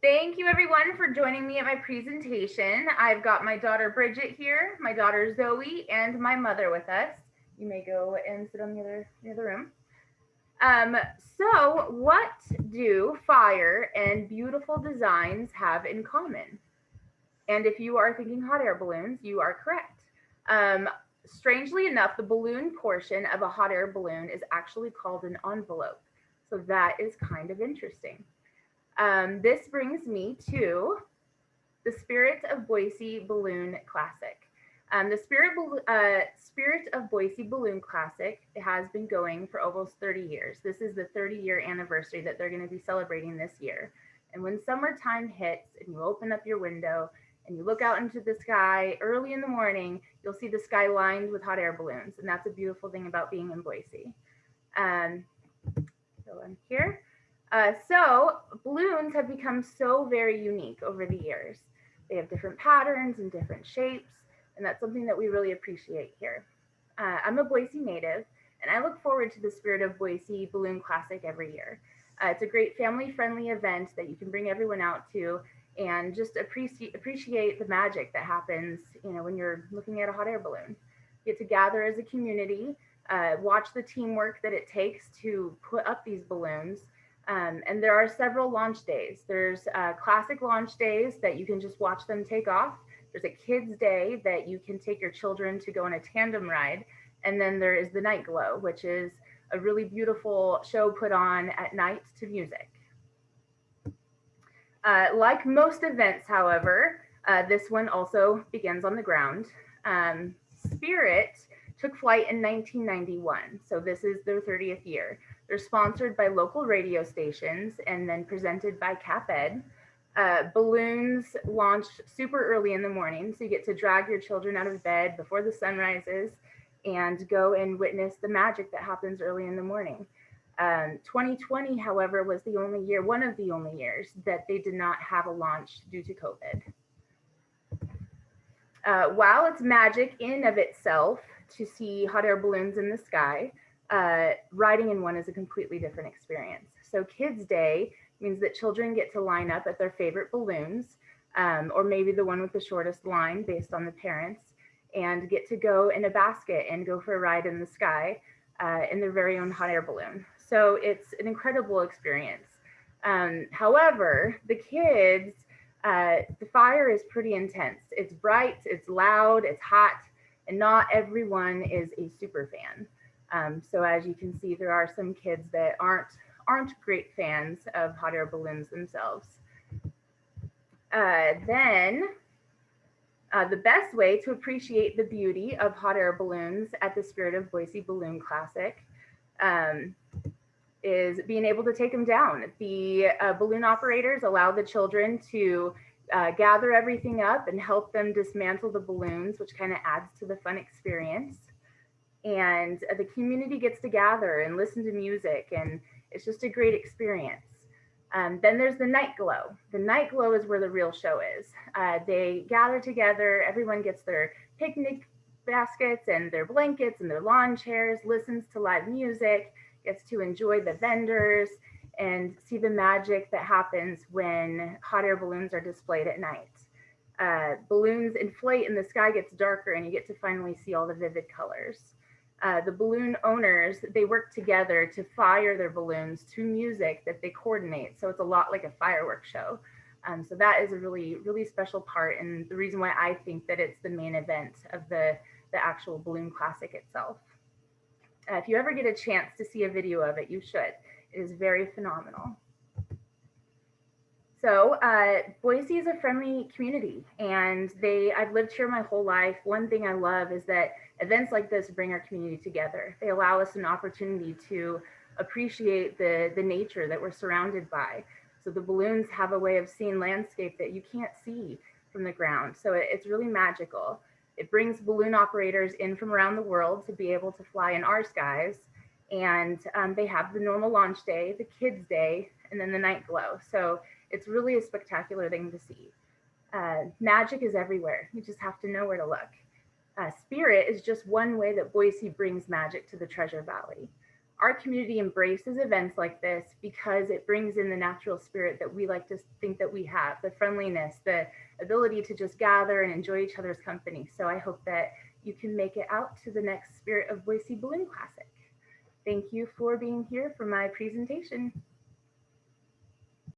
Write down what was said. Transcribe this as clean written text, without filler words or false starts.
Thank you everyone for joining me at my presentation. I've got my daughter Bridget here, my daughter Zoe, and my mother with us. You may go and sit on the other room. So what do fire and beautiful designs have in common? And if you are thinking hot air balloons, you are correct. Strangely enough, the balloon portion of a hot air balloon is actually called an envelope. So that is kind of interesting. This brings me to the Spirit of Boise Balloon Classic. The Spirit of Boise Balloon Classic has been going for almost 30 years. This is the 30-year anniversary that they're going to be celebrating this year. And when summertime hits and you open up your window and you look out into the sky early in the morning, you'll see the sky lined with hot air balloons. And that's a beautiful thing about being in Boise. So I'm here. So balloons have become so very unique over the years. They have different patterns and different shapes, and that's something that we really appreciate here. I'm a Boise native, and I look forward to the Spirit of Boise Balloon Classic every year. It's a great family-friendly event that you can bring everyone out to and just appreciate the magic that happens, when you're looking at a hot air balloon. You get to gather as a community, watch the teamwork that it takes to put up these balloons. And there are several launch days. There's classic launch days that you can just watch them take off. There's a kids day that you can take your children to go on a tandem ride. And then there is the night glow, which is a really beautiful show put on at night to music. Like most events, however, this one also begins on the ground. Spirit took flight in 1991, so this is their 30th year. They're sponsored by local radio stations and then presented by CapEd. Balloons launch super early in the morning, so you get to drag your children out of bed before the sun rises and go and witness the magic that happens early in the morning. 2020, however, was one of the only years that they did not have a launch due to COVID. While it's magic in of itself to see hot air balloons in the sky, riding in one is a completely different experience. So Kids Day means that children get to line up at their favorite balloons, or maybe the one with the shortest line based on the parents, and get to go in a basket and go for a ride in the sky in their very own hot air balloon. So it's an incredible experience. However, the kids, the fire is pretty intense. It's bright, it's loud, it's hot, and not everyone is a super fan. So as you can see, there are some kids that aren't great fans of hot air balloons themselves. Then the best way to appreciate the beauty of hot air balloons at the Spirit of Boise Balloon Classic is being able to take them down. The balloon operators allow the children to gather everything up and help them dismantle the balloons, which kind of adds to the fun experience. And the community gets to gather and listen to music, and it's just a great experience. Then there's the night glow. The night glow is where the real show is. They gather together, everyone gets their picnic baskets and their blankets and their lawn chairs, listens to live music, gets to enjoy the vendors and see the magic that happens when hot air balloons are displayed at night. Balloons inflate and the sky gets darker and you get to finally see all the vivid colors. The balloon owners, they work together to fire their balloons to music that they coordinate. So it's a lot like a fireworks show. So that is a really, really special part, and the reason why I think that it's the main event of the actual Balloon Classic itself. If you ever get a chance to see a video of it, you should. It is very phenomenal. So Boise is a friendly community, and I've lived here my whole life. One thing I love is that events like this bring our community together. They allow us an opportunity to appreciate the nature that we're surrounded by. So the balloons have a way of seeing landscape that you can't see from the ground. So it's really magical. It brings balloon operators in from around the world to be able to fly in our skies. And they have the normal launch day, the kids day, and then the night glow. So it's really a spectacular thing to see. Magic is everywhere. You just have to know where to look. Spirit is just one way that Boise brings magic to the Treasure Valley. Our community embraces events like this because it brings in the natural spirit that we like to think that we have, the friendliness, the ability to just gather and enjoy each other's company. So I hope that you can make it out to the next Spirit of Boise Balloon Classic. Thank you for being here for my presentation.